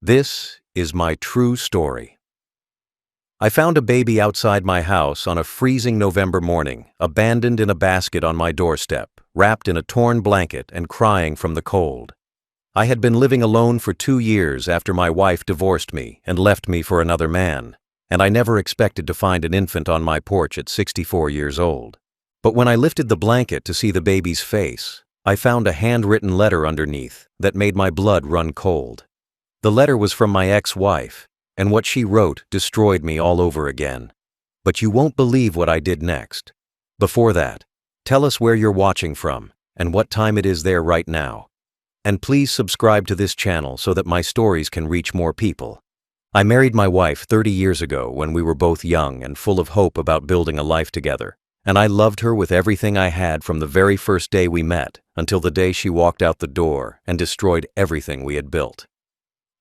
This is my true story. I found a baby outside my house on a freezing November morning, abandoned in a basket on my doorstep, wrapped in a torn blanket and crying from the cold. I had been living alone for 2 years after my wife divorced me and left me for another man, and I never expected to find an infant on my porch at 64 years old. But when I lifted the blanket to see the baby's face, I found a handwritten letter underneath that made my blood run cold. The letter was from my ex-wife, and what she wrote destroyed me all over again. But you won't believe what I did next. Before that, tell us where you're watching from and what time it is there right now. And please subscribe to this channel so that my stories can reach more people. I married my wife 30 years ago when we were both young and full of hope about building a life together, and I loved her with everything I had from the very first day we met until the day she walked out the door and destroyed everything we had built.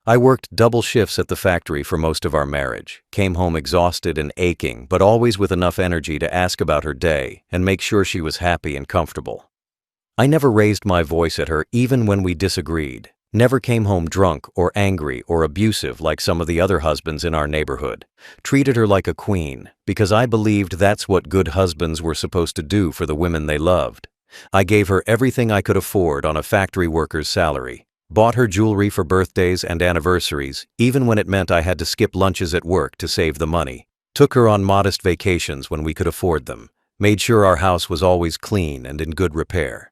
I worked double shifts at the factory for most of our marriage, came home exhausted and aching, but always with enough energy to ask about her day and make sure she was happy and comfortable. I never raised my voice at her even when we disagreed, never came home drunk or angry or abusive like some of the other husbands in our neighborhood, treated her like a queen because I believed that's what good husbands were supposed to do for the women they loved. I gave her everything I could afford on a factory worker's salary. Bought her jewelry for birthdays and anniversaries, even when it meant I had to skip lunches at work to save the money. Took her on modest vacations when we could afford them. Made sure our house was always clean and in good repair.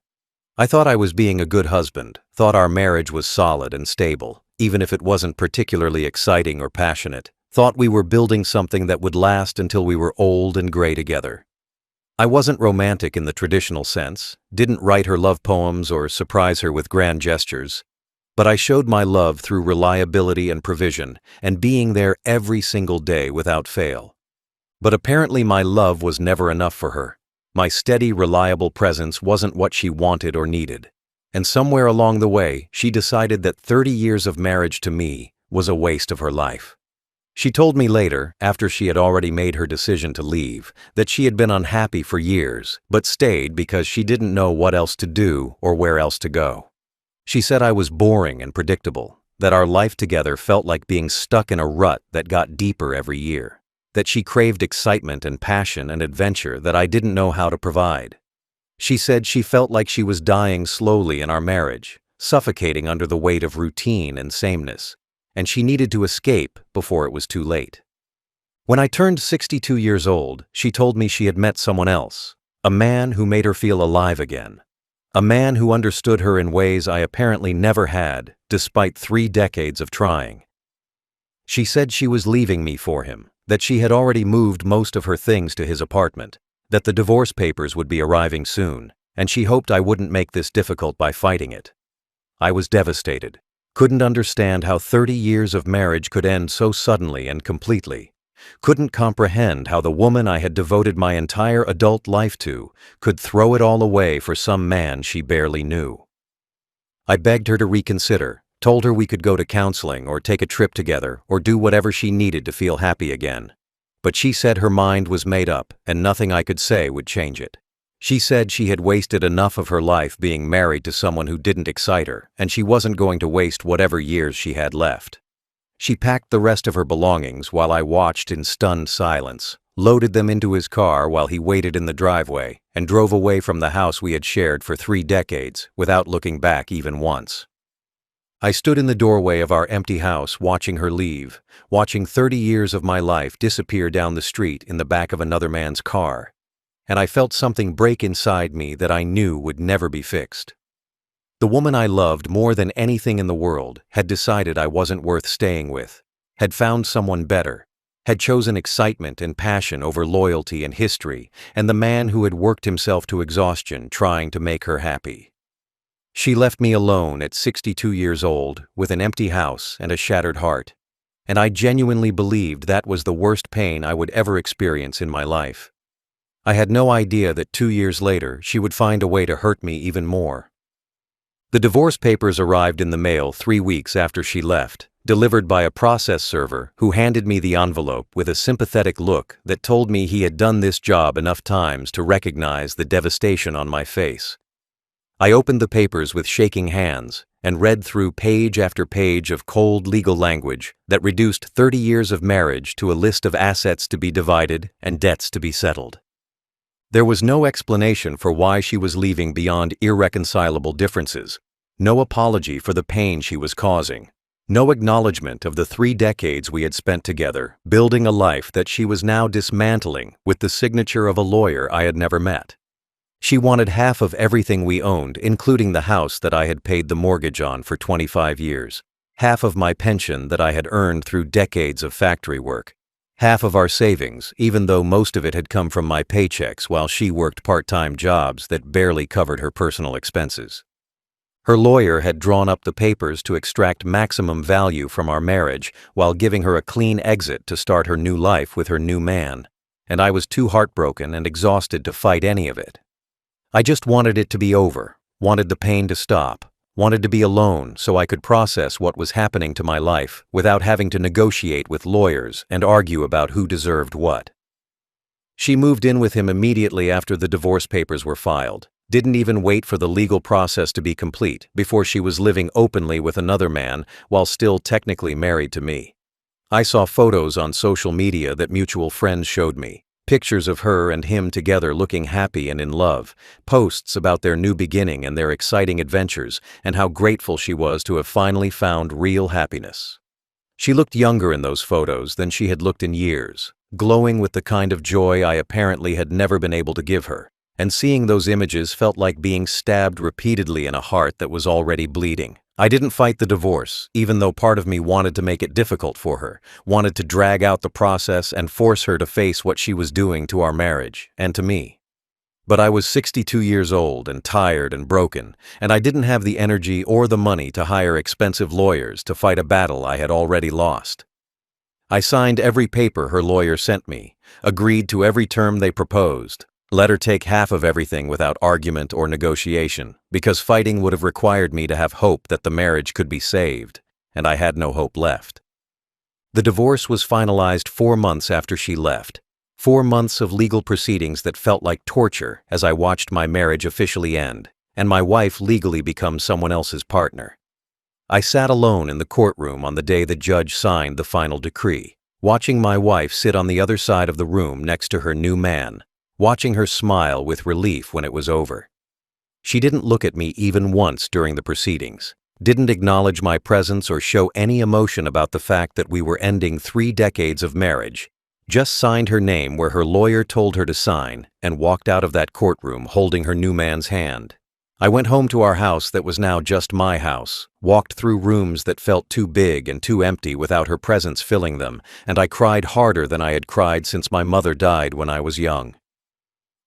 I thought I was being a good husband, thought our marriage was solid and stable, even if it wasn't particularly exciting or passionate. Thought we were building something that would last until we were old and gray together. I wasn't romantic in the traditional sense, didn't write her love poems or surprise her with grand gestures. But I showed my love through reliability and provision, and being there every single day without fail. But apparently my love was never enough for her. My steady, reliable presence wasn't what she wanted or needed. And somewhere along the way, she decided that 30 years of marriage to me was a waste of her life. She told me later, after she had already made her decision to leave, that she had been unhappy for years, but stayed because she didn't know what else to do or where else to go. She said I was boring and predictable, that our life together felt like being stuck in a rut that got deeper every year, that she craved excitement and passion and adventure that I didn't know how to provide. She said she felt like she was dying slowly in our marriage, suffocating under the weight of routine and sameness, and she needed to escape before it was too late. When I turned 62 years old, she told me she had met someone else, a man who made her feel alive again. A man who understood her in ways I apparently never had, despite 3 decades of trying. She said she was leaving me for him, that she had already moved most of her things to his apartment, that the divorce papers would be arriving soon, and she hoped I wouldn't make this difficult by fighting it. I was devastated, couldn't understand how 30 years of marriage could end so suddenly and completely. Couldn't comprehend how the woman I had devoted my entire adult life to could throw it all away for some man she barely knew. I begged her to reconsider, told her we could go to counseling or take a trip together or do whatever she needed to feel happy again. But she said her mind was made up and nothing I could say would change it. She said she had wasted enough of her life being married to someone who didn't excite her, and she wasn't going to waste whatever years she had left. She packed the rest of her belongings while I watched in stunned silence, loaded them into his car while he waited in the driveway, and drove away from the house we had shared for 3 decades without looking back even once. I stood in the doorway of our empty house watching her leave, watching 30 years of my life disappear down the street in the back of another man's car, and I felt something break inside me that I knew would never be fixed. The woman I loved more than anything in the world had decided I wasn't worth staying with, had found someone better, had chosen excitement and passion over loyalty and history, and the man who had worked himself to exhaustion trying to make her happy. She left me alone at 62 years old, with an empty house and a shattered heart, and I genuinely believed that was the worst pain I would ever experience in my life. I had no idea that 2 years later she would find a way to hurt me even more. The divorce papers arrived in the mail 3 weeks after she left, delivered by a process server who handed me the envelope with a sympathetic look that told me he had done this job enough times to recognize the devastation on my face. I opened the papers with shaking hands and read through page after page of cold legal language that reduced 30 years of marriage to a list of assets to be divided and debts to be settled. There was no explanation for why she was leaving beyond irreconcilable differences, no apology for the pain she was causing, no acknowledgement of the 3 decades we had spent together, building a life that she was now dismantling with the signature of a lawyer I had never met. She wanted half of everything we owned, including the house that I had paid the mortgage on for 25 years, half of my pension that I had earned through decades of factory work, half of our savings, even though most of it had come from my paychecks while she worked part-time jobs that barely covered her personal expenses. Her lawyer had drawn up the papers to extract maximum value from our marriage while giving her a clean exit to start her new life with her new man, and I was too heartbroken and exhausted to fight any of it. I just wanted it to be over, wanted the pain to stop, wanted to be alone so I could process what was happening to my life without having to negotiate with lawyers and argue about who deserved what. She moved in with him immediately after the divorce papers were filed, didn't even wait for the legal process to be complete before she was living openly with another man while still technically married to me. I saw photos on social media that mutual friends showed me. Pictures of her and him together looking happy and in love, posts about their new beginning and their exciting adventures, and how grateful she was to have finally found real happiness. She looked younger in those photos than she had looked in years, glowing with the kind of joy I apparently had never been able to give her, and seeing those images felt like being stabbed repeatedly in a heart that was already bleeding. I didn't fight the divorce, even though part of me wanted to make it difficult for her, wanted to drag out the process and force her to face what she was doing to our marriage, and to me. But I was 62 years old and tired and broken, and I didn't have the energy or the money to hire expensive lawyers to fight a battle I had already lost. I signed every paper her lawyer sent me, agreed to every term they proposed, let her take half of everything without argument or negotiation, because fighting would have required me to have hope that the marriage could be saved, and I had no hope left. The divorce was finalized 4 months after she left, 4 months of legal proceedings that felt like torture as I watched my marriage officially end, and my wife legally become someone else's partner. I sat alone in the courtroom on the day the judge signed the final decree, watching my wife sit on the other side of the room next to her new man, watching her smile with relief when it was over. She didn't look at me even once during the proceedings, didn't acknowledge my presence or show any emotion about the fact that we were ending 3 decades of marriage, just signed her name where her lawyer told her to sign and walked out of that courtroom holding her new man's hand. I went home to our house that was now just my house, walked through rooms that felt too big and too empty without her presence filling them, and I cried harder than I had cried since my mother died when I was young.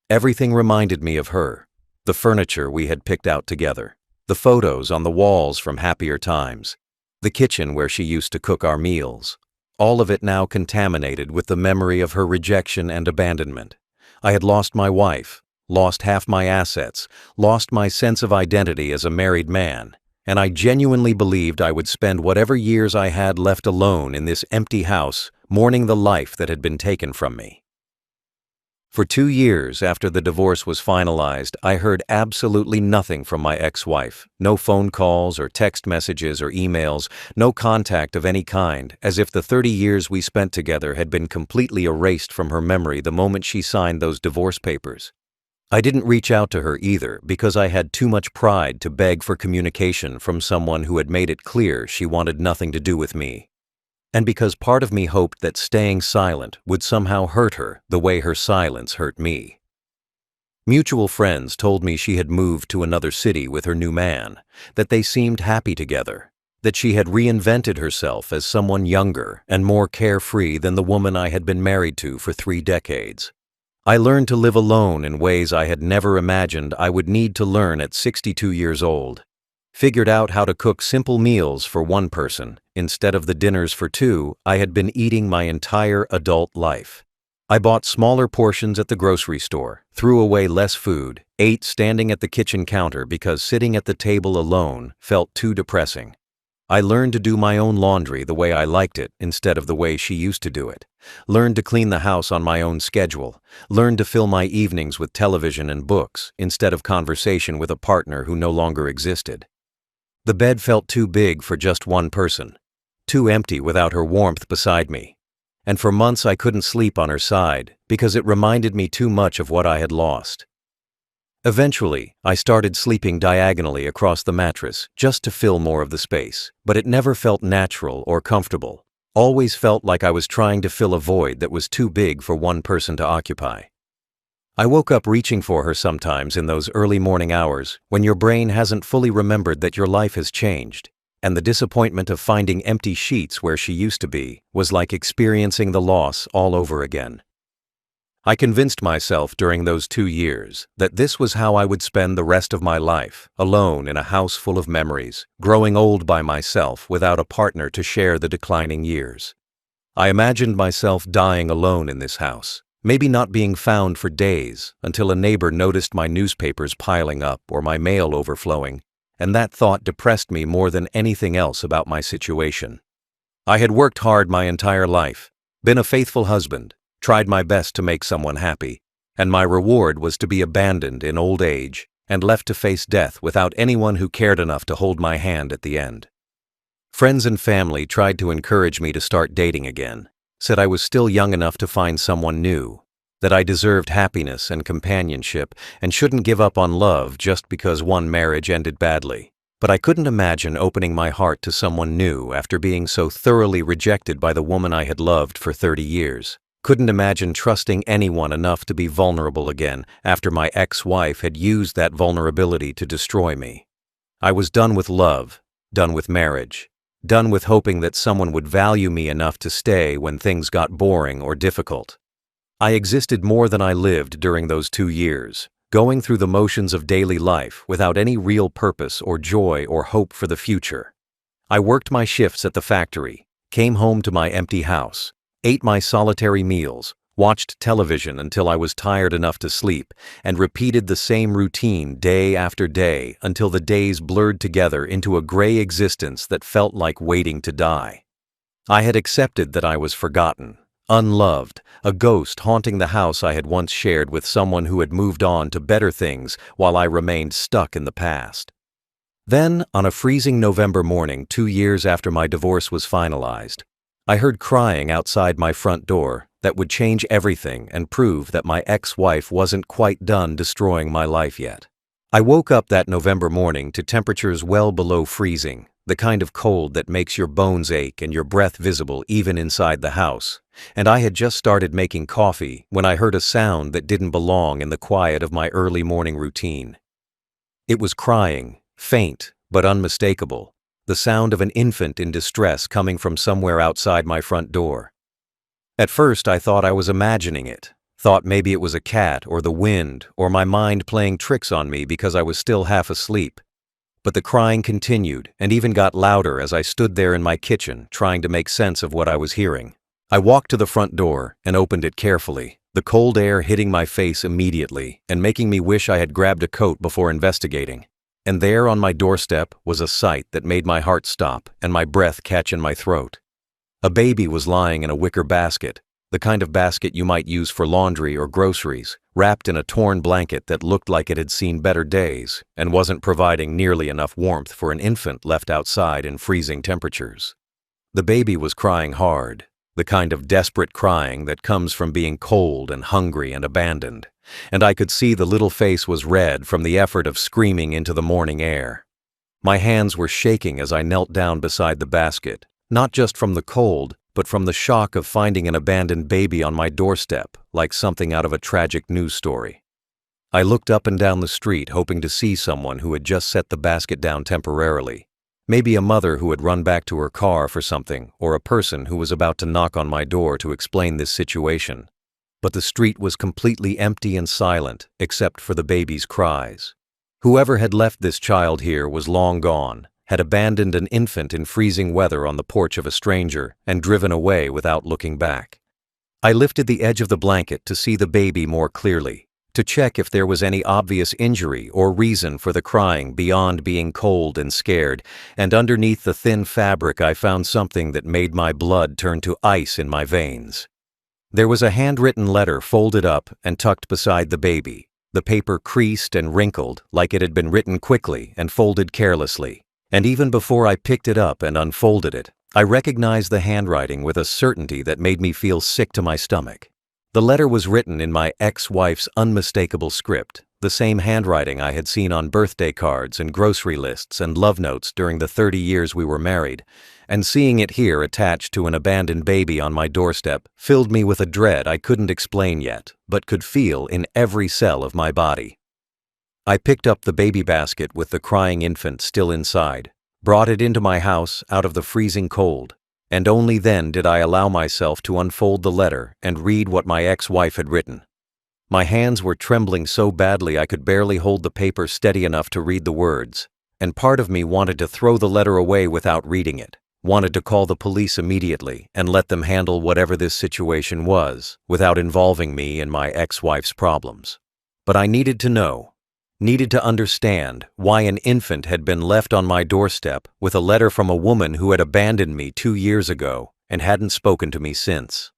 Everything reminded me of her, the furniture we had picked out together, the photos on the walls from happier times, the kitchen where she used to cook our meals, all of it now contaminated with the memory of her rejection and abandonment. I had lost my wife, lost half my assets, lost my sense of identity as a married man, and I genuinely believed I would spend whatever years I had left alone in this empty house mourning the life that had been taken from me. For 2 years after the divorce was finalized, I heard absolutely nothing from my ex-wife. No phone calls or text messages or emails, no contact of any kind, as if the 30 years we spent together had been completely erased from her memory the moment she signed those divorce papers. I didn't reach out to her either because I had too much pride to beg for communication from someone who had made it clear she wanted nothing to do with me. And because part of me hoped that staying silent would somehow hurt her the way her silence hurt me. Mutual friends told me she had moved to another city with her new man, that they seemed happy together, that she had reinvented herself as someone younger and more carefree than the woman I had been married to for 3 decades. I learned to live alone in ways I had never imagined I would need to learn at 62 years old. Figured out how to cook simple meals for one person instead of the dinners for 2 I had been eating my entire adult life. I bought smaller portions at the grocery store, threw away less food, ate standing at the kitchen counter because sitting at the table alone felt too depressing. I learned to do my own laundry the way I liked it instead of the way she used to do it. Learned to clean the house on my own schedule. Learned to fill my evenings with television and books instead of conversation with a partner who no longer existed. The bed felt too big for just one person, too empty without her warmth beside me. And for months I couldn't sleep on her side because it reminded me too much of what I had lost. Eventually, I started sleeping diagonally across the mattress just to fill more of the space, but it never felt natural or comfortable. Always felt like I was trying to fill a void that was too big for one person to occupy. I woke up reaching for her sometimes in those early morning hours when your brain hasn't fully remembered that your life has changed, and the disappointment of finding empty sheets where she used to be was like experiencing the loss all over again. I convinced myself during those 2 years that this was how I would spend the rest of my life, alone in a house full of memories, growing old by myself without a partner to share the declining years. I imagined myself dying alone in this house, maybe not being found for days until a neighbor noticed my newspapers piling up or my mail overflowing, and that thought depressed me more than anything else about my situation. I had worked hard my entire life, been a faithful husband, tried my best to make someone happy, and my reward was to be abandoned in old age and left to face death without anyone who cared enough to hold my hand at the end. Friends and family tried to encourage me to start dating again, said I was still young enough to find someone new, that I deserved happiness and companionship and shouldn't give up on love just because one marriage ended badly. But I couldn't imagine opening my heart to someone new after being so thoroughly rejected by the woman I had loved for 30 years. Couldn't imagine trusting anyone enough to be vulnerable again after my ex-wife had used that vulnerability to destroy me. I was done with love, done with marriage, done with hoping that someone would value me enough to stay when things got boring or difficult. I existed more than I lived during those 2 years, going through the motions of daily life without any real purpose or joy or hope for the future. I worked my shifts at the factory, came home to my empty house, ate my solitary meals, watched television until I was tired enough to sleep, and repeated the same routine day after day until the days blurred together into a gray existence that felt like waiting to die. I had accepted that I was forgotten, unloved, a ghost haunting the house I had once shared with someone who had moved on to better things while I remained stuck in the past. Then, on a freezing November morning 2 years after my divorce was finalized, I heard crying outside my front door that would change everything and prove that my ex-wife wasn't quite done destroying my life yet. I woke up that November morning to temperatures well below freezing, the kind of cold that makes your bones ache and your breath visible even inside the house, and I had just started making coffee when I heard a sound that didn't belong in the quiet of my early morning routine. It was crying, faint but unmistakable, the sound of an infant in distress coming from somewhere outside my front door. At first I thought I was imagining it, thought maybe it was a cat or the wind or my mind playing tricks on me because I was still half asleep. But the crying continued and even got louder as I stood there in my kitchen trying to make sense of what I was hearing. I walked to the front door and opened it carefully, the cold air hitting my face immediately and making me wish I had grabbed a coat before investigating. And there on my doorstep was a sight that made my heart stop and my breath catch in my throat. A baby was lying in a wicker basket, the kind of basket you might use for laundry or groceries, wrapped in a torn blanket that looked like it had seen better days and wasn't providing nearly enough warmth for an infant left outside in freezing temperatures. The baby was crying hard, the kind of desperate crying that comes from being cold and hungry and abandoned, and I could see the little face was red from the effort of screaming into the morning air. My hands were shaking as I knelt down beside the basket, not just from the cold, but from the shock of finding an abandoned baby on my doorstep, like something out of a tragic news story. I looked up and down the street hoping to see someone who had just set the basket down temporarily. Maybe a mother who had run back to her car for something, or a person who was about to knock on my door to explain this situation. But the street was completely empty and silent, except for the baby's cries. Whoever had left this child here was long gone, had abandoned an infant in freezing weather on the porch of a stranger and driven away without looking back. I lifted the edge of the blanket to see the baby more clearly, to check if there was any obvious injury or reason for the crying beyond being cold and scared, and underneath the thin fabric I found something that made my blood turn to ice in my veins. There was a handwritten letter folded up and tucked beside the baby, the paper creased and wrinkled like it had been written quickly and folded carelessly. And even before I picked it up and unfolded it, I recognized the handwriting with a certainty that made me feel sick to my stomach. The letter was written in my ex-wife's unmistakable script, the same handwriting I had seen on birthday cards and grocery lists and love notes during the 30 years we were married, and seeing it here attached to an abandoned baby on my doorstep filled me with a dread I couldn't explain yet, but could feel in every cell of my body. I picked up the baby basket with the crying infant still inside, brought it into my house out of the freezing cold, and only then did I allow myself to unfold the letter and read what my ex-wife had written. My hands were trembling so badly I could barely hold the paper steady enough to read the words, and part of me wanted to throw the letter away without reading it, wanted to call the police immediately and let them handle whatever this situation was, without involving me in my ex-wife's problems. But I needed to know, needed to understand why an infant had been left on my doorstep with a letter from a woman who had abandoned me 2 years ago and hadn't spoken to me since.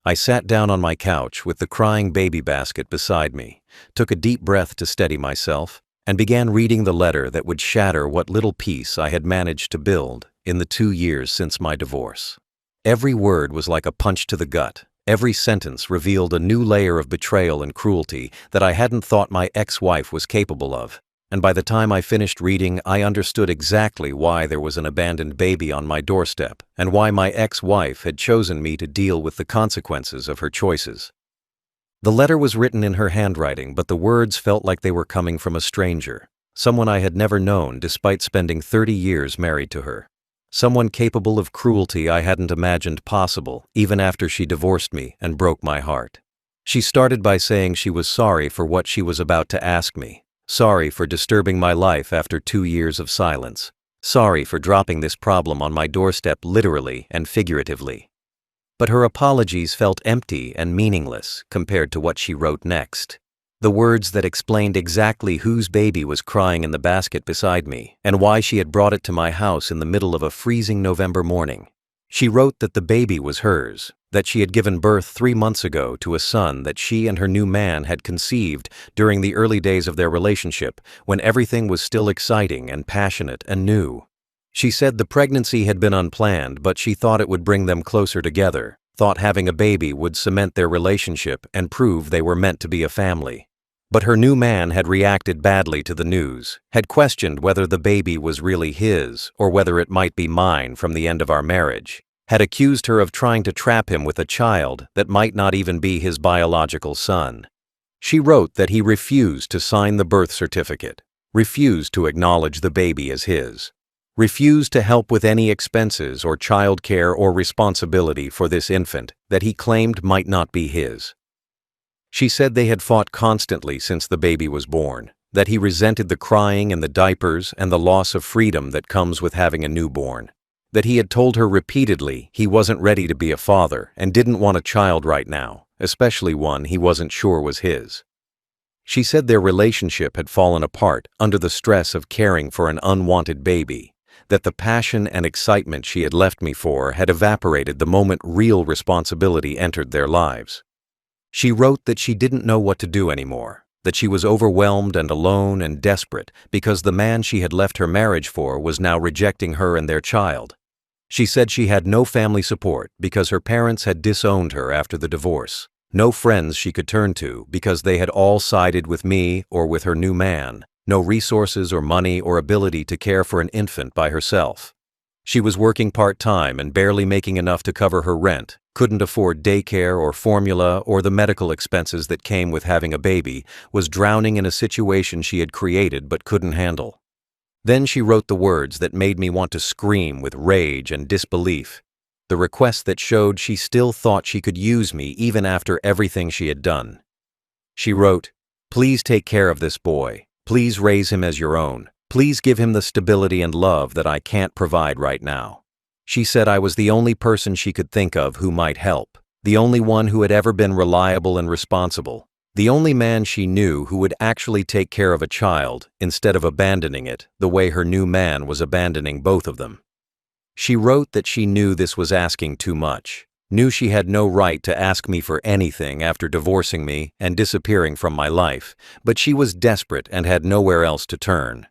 I sat down on my couch with the crying baby basket beside me, took a deep breath to steady myself, and began reading the letter that would shatter what little peace I had managed to build in the 2 years since my divorce. Every word was like a punch to the gut. Every sentence revealed a new layer of betrayal and cruelty that I hadn't thought my ex-wife was capable of, and by the time I finished reading, I understood exactly why there was an abandoned baby on my doorstep and why my ex-wife had chosen me to deal with the consequences of her choices. The letter was written in her handwriting, but the words felt like they were coming from a stranger, someone I had never known despite spending 30 years married to her. Someone capable of cruelty I hadn't imagined possible, even after she divorced me and broke my heart. She started by saying she was sorry for what she was about to ask me, sorry for disturbing my life after 2 years of silence, sorry for dropping this problem on my doorstep literally and figuratively. But her apologies felt empty and meaningless compared to what she wrote next. The words that explained exactly whose baby was crying in the basket beside me and why she had brought it to my house in the middle of a freezing November morning. She wrote that the baby was hers, that she had given birth 3 months ago to a son that she and her new man had conceived during the early days of their relationship when everything was still exciting and passionate and new. She said the pregnancy had been unplanned, but she thought it would bring them closer together, thought having a baby would cement their relationship and prove they were meant to be a family. But her new man had reacted badly to the news, had questioned whether the baby was really his or whether it might be mine from the end of our marriage, had accused her of trying to trap him with a child that might not even be his biological son. She wrote that he refused to sign the birth certificate, refused to acknowledge the baby as his, refused to help with any expenses or child care or responsibility for this infant that he claimed might not be his. She said they had fought constantly since the baby was born, that he resented the crying and the diapers and the loss of freedom that comes with having a newborn, that he had told her repeatedly he wasn't ready to be a father and didn't want a child right now, especially one he wasn't sure was his. She said their relationship had fallen apart under the stress of caring for an unwanted baby, that the passion and excitement she had left me for had evaporated the moment real responsibility entered their lives. She wrote that she didn't know what to do anymore, that she was overwhelmed and alone and desperate because the man she had left her marriage for was now rejecting her and their child. She said she had no family support because her parents had disowned her after the divorce, no friends she could turn to because they had all sided with me or with her new man, no resources or money or ability to care for an infant by herself. She was working part-time and barely making enough to cover her rent, couldn't afford daycare or formula or the medical expenses that came with having a baby, was drowning in a situation she had created but couldn't handle. Then she wrote the words that made me want to scream with rage and disbelief, the request that showed she still thought she could use me even after everything she had done. She wrote, "Please take care of this boy. Please raise him as your own. Please give him the stability and love that I can't provide right now." She said I was the only person she could think of who might help, the only one who had ever been reliable and responsible, The only man she knew who would actually take care of a child instead of abandoning it the way her new man was abandoning both of them. She wrote that she knew this was asking too much, knew she had no right to ask me for anything after divorcing me and disappearing from my life, but she was desperate and had nowhere else to turn.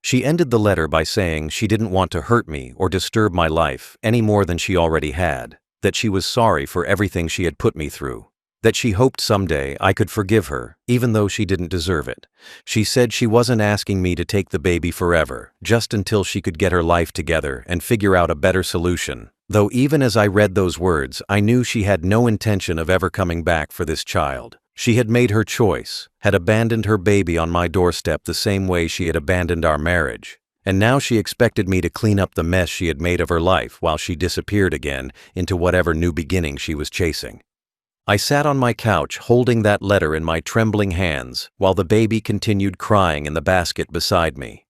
She ended the letter by saying she didn't want to hurt me or disturb my life any more than she already had, that she was sorry for everything she had put me through, that she hoped someday I could forgive her, even though she didn't deserve it. She said she wasn't asking me to take the baby forever, just until she could get her life together and figure out a better solution, though even as I read those words, I knew she had no intention of ever coming back for this child. She had made her choice, had abandoned her baby on my doorstep the same way she had abandoned our marriage, and now she expected me to clean up the mess she had made of her life while she disappeared again into whatever new beginning she was chasing. I sat on my couch holding that letter in my trembling hands while the baby continued crying in the basket beside me,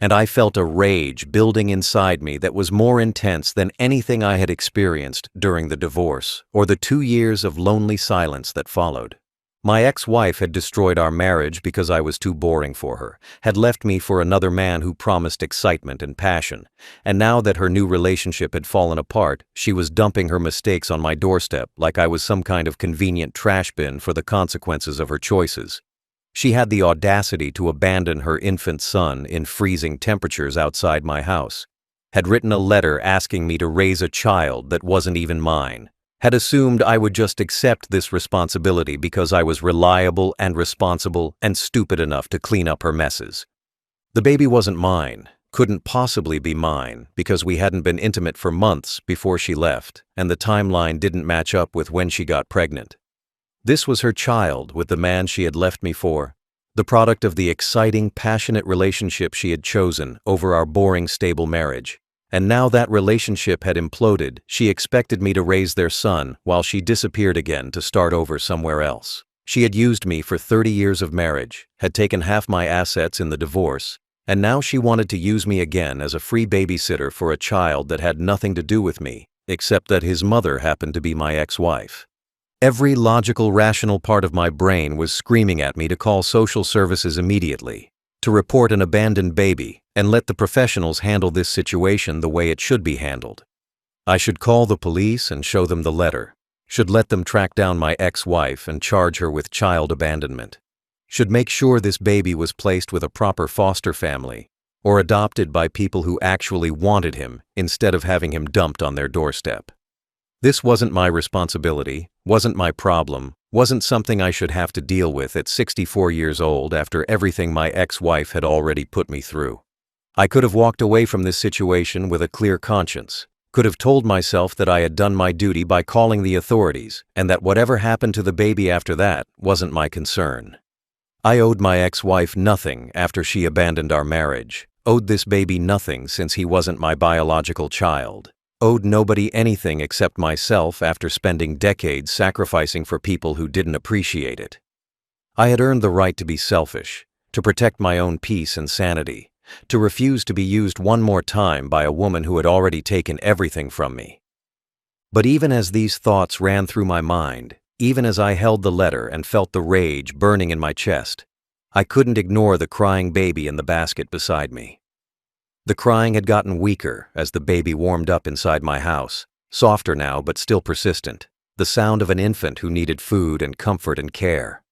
and I felt a rage building inside me that was more intense than anything I had experienced during the divorce or the 2 years of lonely silence that followed. My ex-wife had destroyed our marriage because I was too boring for her, had left me for another man who promised excitement and passion, and now that her new relationship had fallen apart, she was dumping her mistakes on my doorstep like I was some kind of convenient trash bin for the consequences of her choices. She had the audacity to abandon her infant son in freezing temperatures outside my house, had written a letter asking me to raise a child that wasn't even mine, had assumed I would just accept this responsibility because I was reliable and responsible and stupid enough to clean up her messes. The baby wasn't mine, couldn't possibly be mine because we hadn't been intimate for months before she left, and the timeline didn't match up with when she got pregnant. This was her child with the man she had left me for, the product of the exciting, passionate relationship she had chosen over our boring, stable marriage. And now that relationship had imploded, she expected me to raise their son while she disappeared again to start over somewhere else. She had used me for 30 years of marriage, had taken half my assets in the divorce, and now she wanted to use me again as a free babysitter for a child that had nothing to do with me, except that his mother happened to be my ex-wife. Every logical, rational part of my brain was screaming at me to call social services immediately, to report an abandoned baby, and let the professionals handle this situation the way it should be handled. I should call the police and show them the letter, should let them track down my ex-wife and charge her with child abandonment, should make sure this baby was placed with a proper foster family, or adopted by people who actually wanted him instead of having him dumped on their doorstep. This wasn't my responsibility, wasn't my problem, wasn't something I should have to deal with at 64 years old after everything my ex-wife had already put me through. I could have walked away from this situation with a clear conscience, could have told myself that I had done my duty by calling the authorities and that whatever happened to the baby after that wasn't my concern. I owed my ex-wife nothing after she abandoned our marriage, owed this baby nothing since he wasn't my biological child, owed nobody anything except myself after spending decades sacrificing for people who didn't appreciate it. I had earned the right to be selfish, to protect my own peace and sanity, to refuse to be used one more time by a woman who had already taken everything from me. But even as these thoughts ran through my mind, even as I held the letter and felt the rage burning in my chest, I couldn't ignore the crying baby in the basket beside me. The crying had gotten weaker as the baby warmed up inside my house, softer now but still persistent, the sound of an infant who needed food and comfort and care.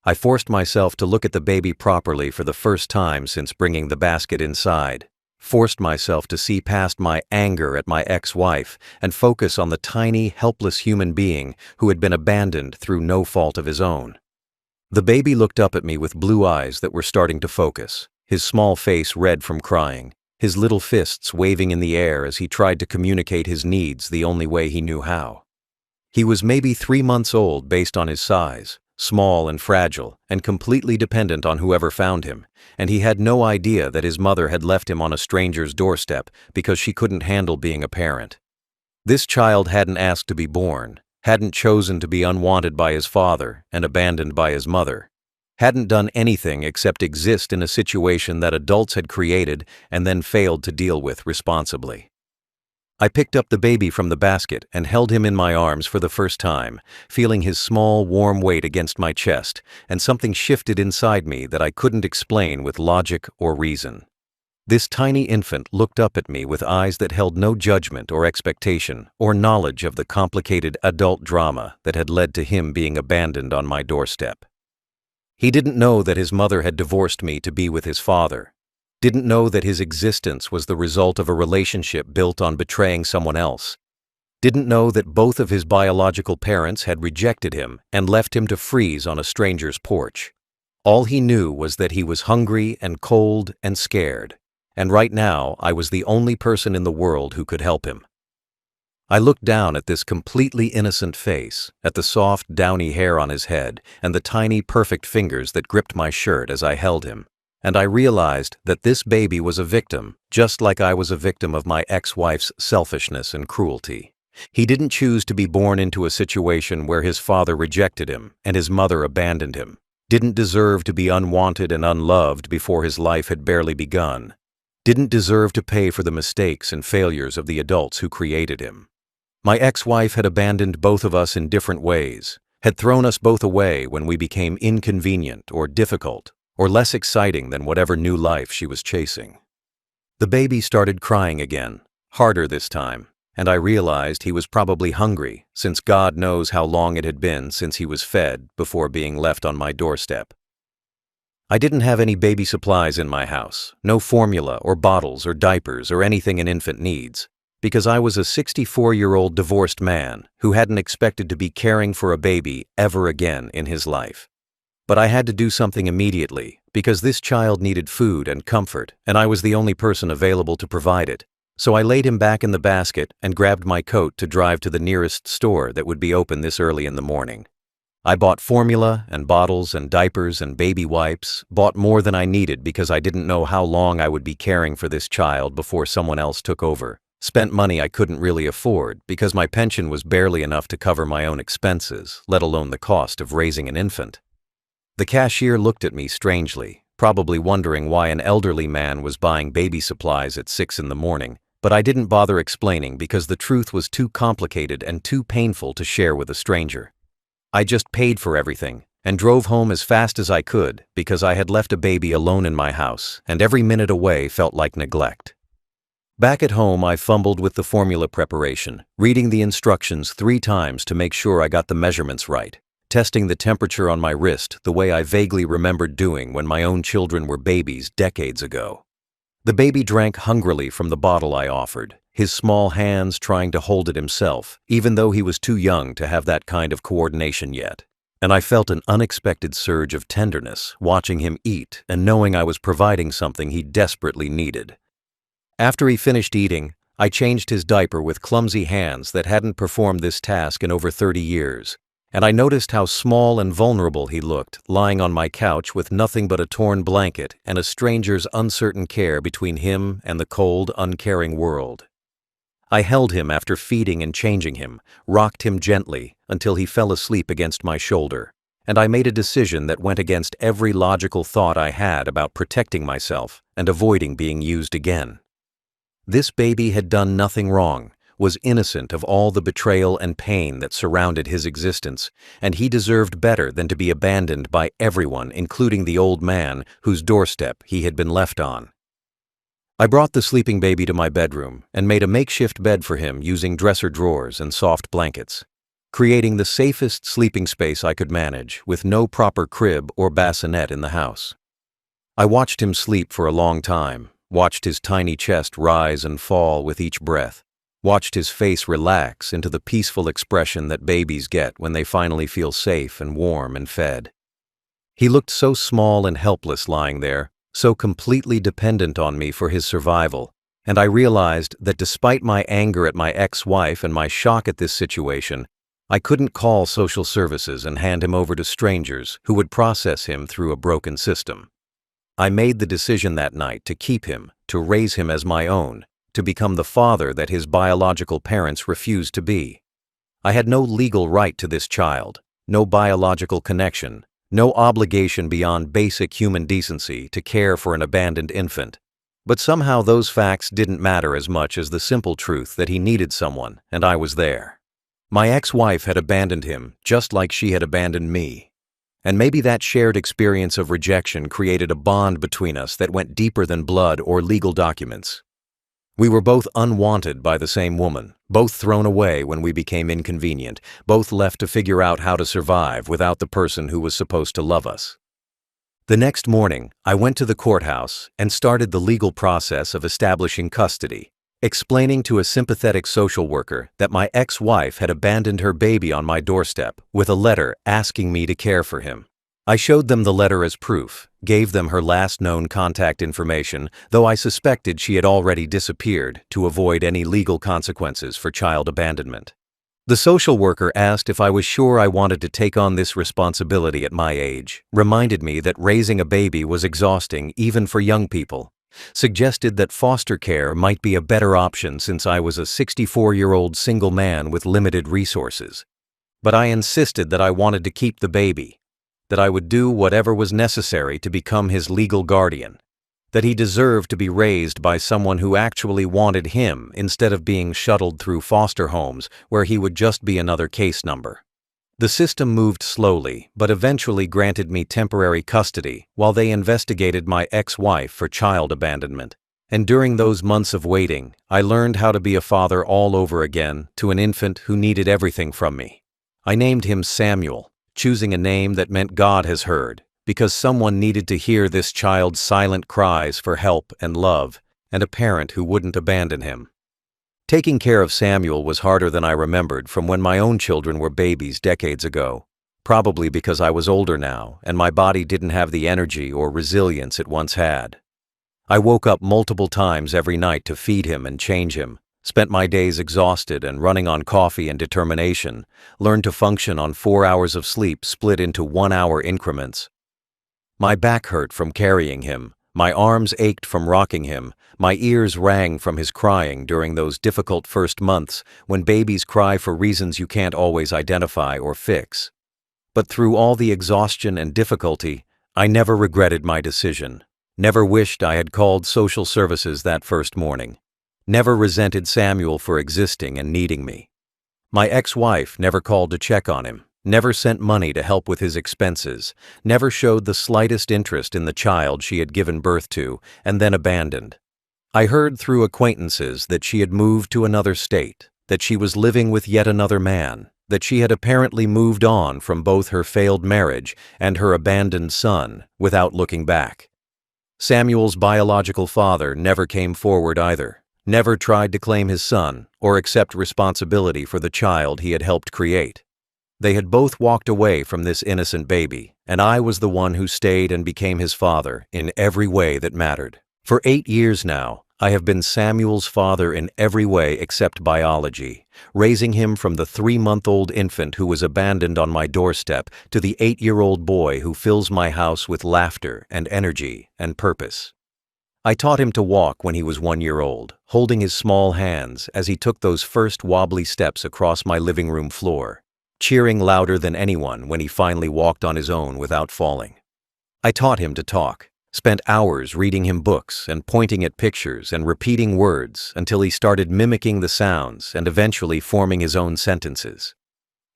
I forced myself to look at the baby properly for the first time since bringing the basket inside, forced myself to see past my anger at my ex-wife and focus on the tiny, helpless human being who had been abandoned through no fault of his own. The baby looked up at me with blue eyes that were starting to focus, his small face red from crying, his little fists waving in the air as he tried to communicate his needs the only way he knew how. He was maybe 3 months old based on his size, small and fragile, and completely dependent on whoever found him, and he had no idea that his mother had left him on a stranger's doorstep because she couldn't handle being a parent. This child hadn't asked to be born, hadn't chosen to be unwanted by his father and abandoned by his mother, hadn't done anything except exist in a situation that adults had created and then failed to deal with responsibly. I picked up the baby from the basket and held him in my arms for the first time, feeling his small, warm weight against my chest, and something shifted inside me that I couldn't explain with logic or reason. This tiny infant looked up at me with eyes that held no judgment or expectation or knowledge of the complicated adult drama that had led to him being abandoned on my doorstep. He didn't know that his mother had divorced me to be with his father. Didn't know that his existence was the result of a relationship built on betraying someone else. Didn't know that both of his biological parents had rejected him and left him to freeze on a stranger's porch. All he knew was that he was hungry and cold and scared, and right now I was the only person in the world who could help him. I looked down at this completely innocent face, at the soft, downy hair on his head, and the tiny, perfect fingers that gripped my shirt as I held him. And I realized that this baby was a victim, just like I was a victim of my ex-wife's selfishness and cruelty. He didn't choose to be born into a situation where his father rejected him and his mother abandoned him. Didn't deserve to be unwanted and unloved before his life had barely begun. Didn't deserve to pay for the mistakes and failures of the adults who created him. My ex-wife had abandoned both of us in different ways, had thrown us both away when we became inconvenient or difficult, or less exciting than whatever new life she was chasing. The baby started crying again, harder this time, and I realized he was probably hungry, since God knows how long it had been since he was fed before being left on my doorstep. I didn't have any baby supplies in my house, no formula or bottles or diapers or anything an infant needs, because I was a 64-year-old divorced man who hadn't expected to be caring for a baby ever again in his life. But I had to do something immediately, because this child needed food and comfort, and I was the only person available to provide it. So I laid him back in the basket and grabbed my coat to drive to the nearest store that would be open this early in the morning. I bought formula and bottles and diapers and baby wipes, bought more than I needed because I didn't know how long I would be caring for this child before someone else took over. Spent money I couldn't really afford because my pension was barely enough to cover my own expenses, let alone the cost of raising an infant. The cashier looked at me strangely, probably wondering why an elderly man was buying baby supplies at 6 in the morning, but I didn't bother explaining because the truth was too complicated and too painful to share with a stranger. I just paid for everything and drove home as fast as I could because I had left a baby alone in my house, and every minute away felt like neglect. Back at home, I fumbled with the formula preparation, reading the instructions 3 times to make sure I got the measurements right, testing the temperature on my wrist the way I vaguely remembered doing when my own children were babies decades ago. The baby drank hungrily from the bottle I offered, his small hands trying to hold it himself, even though he was too young to have that kind of coordination yet. And I felt an unexpected surge of tenderness watching him eat and knowing I was providing something he desperately needed. After he finished eating, I changed his diaper with clumsy hands that hadn't performed this task in over 30 years, and I noticed how small and vulnerable he looked, lying on my couch with nothing but a torn blanket and a stranger's uncertain care between him and the cold, uncaring world. I held him after feeding and changing him, rocked him gently until he fell asleep against my shoulder, and I made a decision that went against every logical thought I had about protecting myself and avoiding being used again. This baby had done nothing wrong, was innocent of all the betrayal and pain that surrounded his existence, and he deserved better than to be abandoned by everyone, including the old man whose doorstep he had been left on. I brought the sleeping baby to my bedroom and made a makeshift bed for him using dresser drawers and soft blankets, creating the safest sleeping space I could manage with no proper crib or bassinet in the house. I watched him sleep for a long time, watched his tiny chest rise and fall with each breath, watched his face relax into the peaceful expression that babies get when they finally feel safe and warm and fed. He looked so small and helpless lying there, so completely dependent on me for his survival, and I realized that despite my anger at my ex-wife and my shock at this situation, I couldn't call social services and hand him over to strangers who would process him through a broken system. I made the decision that night to keep him, to raise him as my own, to become the father that his biological parents refused to be. I had no legal right to this child, no biological connection, no obligation beyond basic human decency to care for an abandoned infant. But somehow those facts didn't matter as much as the simple truth that he needed someone, and I was there. My ex-wife had abandoned him, just like she had abandoned me. And maybe that shared experience of rejection created a bond between us that went deeper than blood or legal documents. We were both unwanted by the same woman, both thrown away when we became inconvenient, both left to figure out how to survive without the person who was supposed to love us. The next morning, I went to the courthouse and started the legal process of establishing custody, explaining to a sympathetic social worker that my ex-wife had abandoned her baby on my doorstep with a letter asking me to care for him. I showed them the letter as proof, gave them her last known contact information, though I suspected she had already disappeared to avoid any legal consequences for child abandonment. The social worker asked if I was sure I wanted to take on this responsibility at my age, reminded me that raising a baby was exhausting even for young people, suggested that foster care might be a better option since I was a 64-year-old single man with limited resources. But I insisted that I wanted to keep the baby, that I would do whatever was necessary to become his legal guardian, that he deserved to be raised by someone who actually wanted him instead of being shuttled through foster homes where he would just be another case number. The system moved slowly, but eventually granted me temporary custody while they investigated my ex-wife for child abandonment. And during those months of waiting, I learned how to be a father all over again to an infant who needed everything from me. I named him Samuel, choosing a name that meant God has heard, because someone needed to hear this child's silent cries for help and love, and a parent who wouldn't abandon him. Taking care of Samuel was harder than I remembered from when my own children were babies decades ago, probably because I was older now and my body didn't have the energy or resilience it once had. I woke up multiple times every night to feed him and change him, spent my days exhausted and running on coffee and determination, learned to function on 4 hours of sleep split into 1-hour increments. My back hurt from carrying him, my arms ached from rocking him, my ears rang from his crying during those difficult first months when babies cry for reasons you can't always identify or fix. But through all the exhaustion and difficulty, I never regretted my decision, never wished I had called social services that first morning, never resented Samuel for existing and needing me. My ex-wife never called to check on him, never sent money to help with his expenses, never showed the slightest interest in the child she had given birth to and then abandoned. I heard through acquaintances that she had moved to another state, that she was living with yet another man, that she had apparently moved on from both her failed marriage and her abandoned son without looking back. Samuel's biological father never came forward either, never tried to claim his son or accept responsibility for the child he had helped create. They had both walked away from this innocent baby, and I was the one who stayed and became his father in every way that mattered. For 8 years now, I have been Samuel's father in every way except biology, raising him from the 3-month-old infant who was abandoned on my doorstep to the 8-year-old boy who fills my house with laughter and energy and purpose. I taught him to walk when he was 1 year old, holding his small hands as he took those first wobbly steps across my living room floor, cheering louder than anyone when he finally walked on his own without falling. I taught him to talk, spent hours reading him books and pointing at pictures and repeating words until he started mimicking the sounds and eventually forming his own sentences.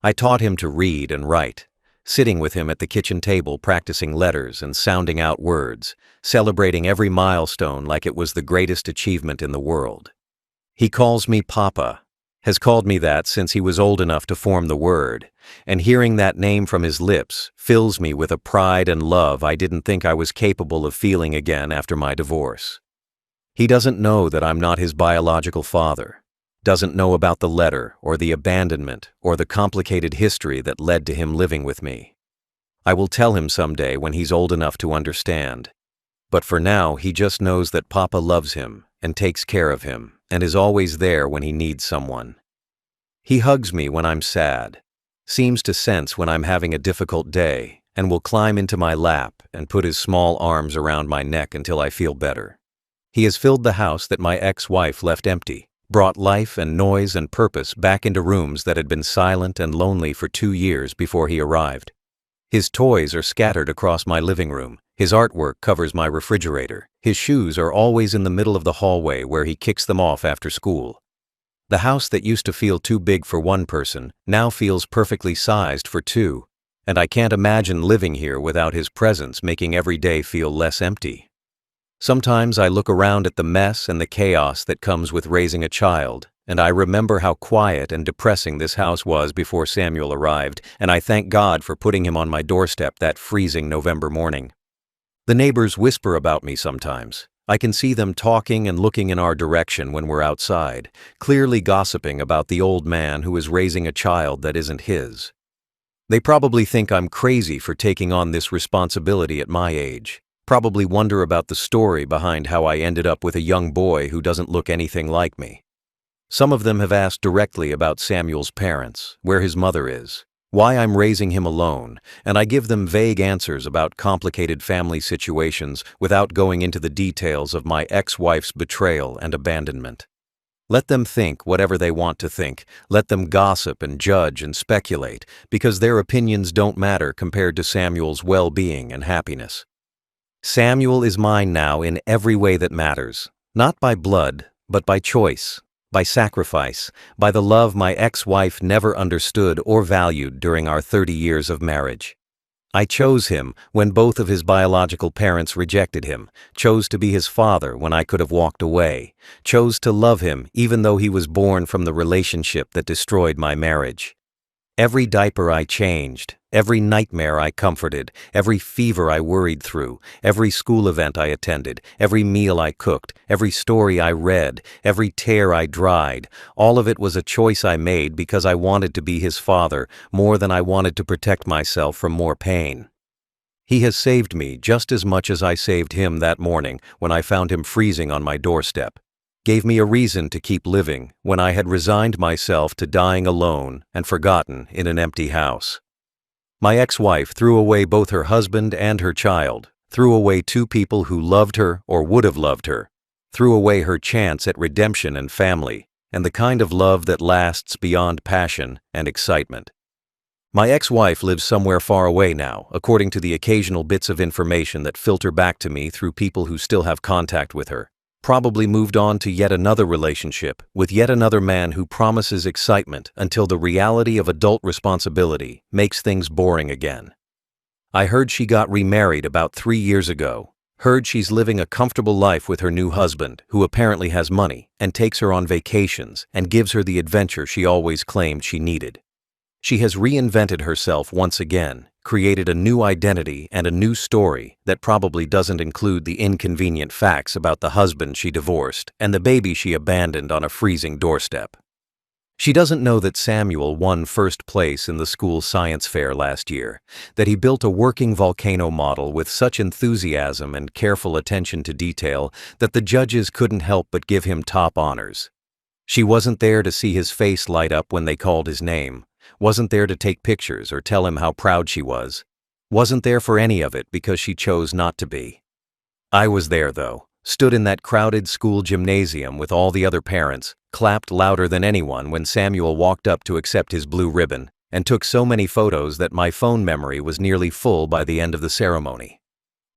I taught him to read and write, sitting with him at the kitchen table practicing letters and sounding out words, celebrating every milestone like it was the greatest achievement in the world. He calls me Papa, has called me that since he was old enough to form the word, and hearing that name from his lips fills me with a pride and love I didn't think I was capable of feeling again after my divorce. He doesn't know that I'm not his biological father, doesn't know about the letter or the abandonment or the complicated history that led to him living with me. I will tell him someday when he's old enough to understand. But for now, he just knows that Papa loves him and takes care of him and is always there when he needs someone. He hugs me when I'm sad, seems to sense when I'm having a difficult day, and will climb into my lap and put his small arms around my neck until I feel better. He has filled the house that my ex-wife left empty, brought life and noise and purpose back into rooms that had been silent and lonely for 2 years before he arrived. His toys are scattered across my living room, His artwork covers my refrigerator. His shoes are always in the middle of the hallway where he kicks them off after school. The house that used to feel too big for one person now feels perfectly sized for two, and I can't imagine living here without his presence making every day feel less empty. Sometimes I look around at the mess and the chaos that comes with raising a child, and I remember how quiet and depressing this house was before Samuel arrived, and I thank God for putting him on my doorstep that freezing November morning. The neighbors whisper about me sometimes. I can see them talking and looking in our direction when we're outside, clearly gossiping about the old man who is raising a child that isn't his. They probably think I'm crazy for taking on this responsibility at my age. Probably wonder about the story behind how I ended up with a young boy who doesn't look anything like me. Some of them have asked directly about Samuel's parents, where his mother is, why I'm raising him alone, and I give them vague answers about complicated family situations without going into the details of my ex-wife's betrayal and abandonment. Let them think whatever they want to think. Let them gossip and judge and speculate, because their opinions don't matter compared to Samuel's well-being and happiness. Samuel is mine now in every way that matters, not by blood, but by choice, by sacrifice, by the love my ex-wife never understood or valued during our 30 years of marriage. I chose him when both of his biological parents rejected him, chose to be his father when I could have walked away, chose to love him even though he was born from the relationship that destroyed my marriage. Every diaper I changed, every nightmare I comforted, every fever I worried through, every school event I attended, every meal I cooked, every story I read, every tear I dried, all of it was a choice I made because I wanted to be his father more than I wanted to protect myself from more pain. He has saved me just as much as I saved him that morning when I found him freezing on my doorstep. Gave me a reason to keep living when I had resigned myself to dying alone and forgotten in an empty house. My ex-wife threw away both her husband and her child, threw away two people who loved her or would have loved her, threw away her chance at redemption and family, and the kind of love that lasts beyond passion and excitement. My ex-wife lives somewhere far away now, according to the occasional bits of information that filter back to me through people who still have contact with her. Probably moved on to yet another relationship with yet another man who promises excitement until the reality of adult responsibility makes things boring again. I heard she got remarried about 3 years ago. Heard she's living a comfortable life with her new husband, who apparently has money and takes her on vacations and gives her the adventure she always claimed she needed. She has reinvented herself once again, created a new identity and a new story that probably doesn't include the inconvenient facts about the husband she divorced and the baby she abandoned on a freezing doorstep. She doesn't know that Samuel won first place in the school science fair last year, that he built a working volcano model with such enthusiasm and careful attention to detail that the judges couldn't help but give him top honors. She wasn't there to see his face light up when they called his name, wasn't there to take pictures or tell him how proud she was, wasn't there for any of it because she chose not to be. I was there though, stood in that crowded school gymnasium with all the other parents, clapped louder than anyone when Samuel walked up to accept his blue ribbon, and took so many photos that my phone memory was nearly full by the end of the ceremony.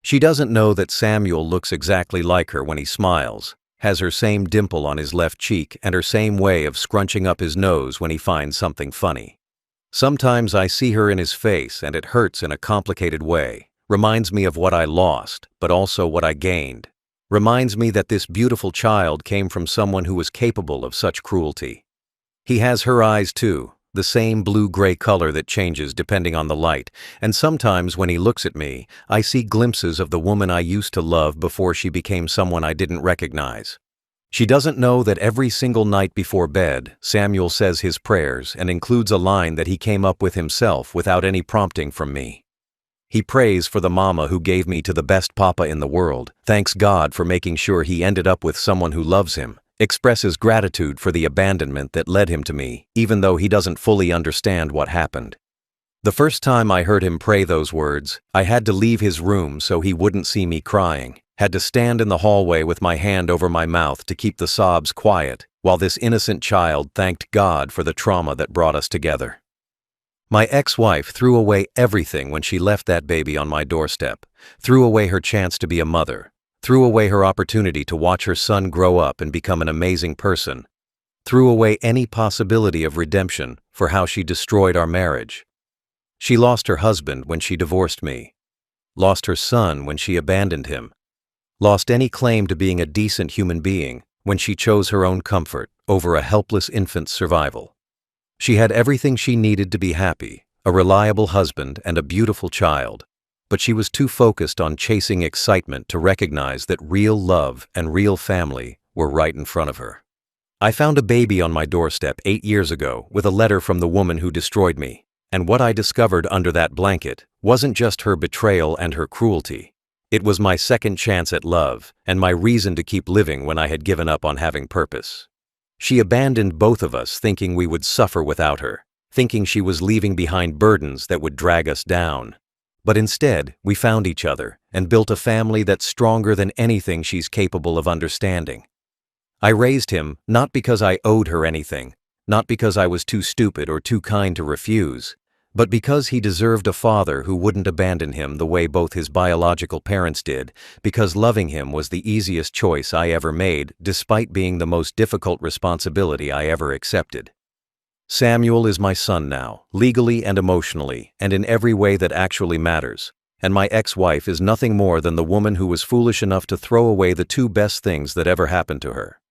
She doesn't know that Samuel looks exactly like her when he smiles, has her same dimple on his left cheek and her same way of scrunching up his nose when he finds something funny. Sometimes I see her in his face and it hurts in a complicated way, reminds me of what I lost, but also what I gained. Reminds me that this beautiful child came from someone who was capable of such cruelty. He has her eyes too, the same blue-gray color that changes depending on the light, and sometimes when he looks at me, I see glimpses of the woman I used to love before she became someone I didn't recognize. She doesn't know that every single night before bed, Samuel says his prayers and includes a line that he came up with himself without any prompting from me. He prays for the mama who gave me to the best papa in the world, thanks God for making sure he ended up with someone who loves him, expresses gratitude for the abandonment that led him to me, even though he doesn't fully understand what happened. The first time I heard him pray those words, I had to leave his room so he wouldn't see me crying, had to stand in the hallway with my hand over my mouth to keep the sobs quiet, while this innocent child thanked God for the trauma that brought us together. My ex-wife threw away everything when she left that baby on my doorstep, threw away her chance to be a mother, threw away her opportunity to watch her son grow up and become an amazing person, threw away any possibility of redemption for how she destroyed our marriage. She lost her husband when she divorced me, lost her son when she abandoned him, lost any claim to being a decent human being when she chose her own comfort over a helpless infant's survival. She had everything she needed to be happy, a reliable husband and a beautiful child, but she was too focused on chasing excitement to recognize that real love and real family were right in front of her. I found a baby on my doorstep 8 years ago with a letter from the woman who destroyed me, and what I discovered under that blanket wasn't just her betrayal and her cruelty. It was my second chance at love and my reason to keep living when I had given up on having purpose. She abandoned both of us thinking we would suffer without her, thinking she was leaving behind burdens that would drag us down. But instead, we found each other and built a family that's stronger than anything she's capable of understanding. I raised him not because I owed her anything, not because I was too stupid or too kind to refuse, but because he deserved a father who wouldn't abandon him the way both his biological parents did, because loving him was the easiest choice I ever made, despite being the most difficult responsibility I ever accepted. Samuel is my son now, legally and emotionally, and in every way that actually matters, and my ex-wife is nothing more than the woman who was foolish enough to throw away the two best things that ever happened to her.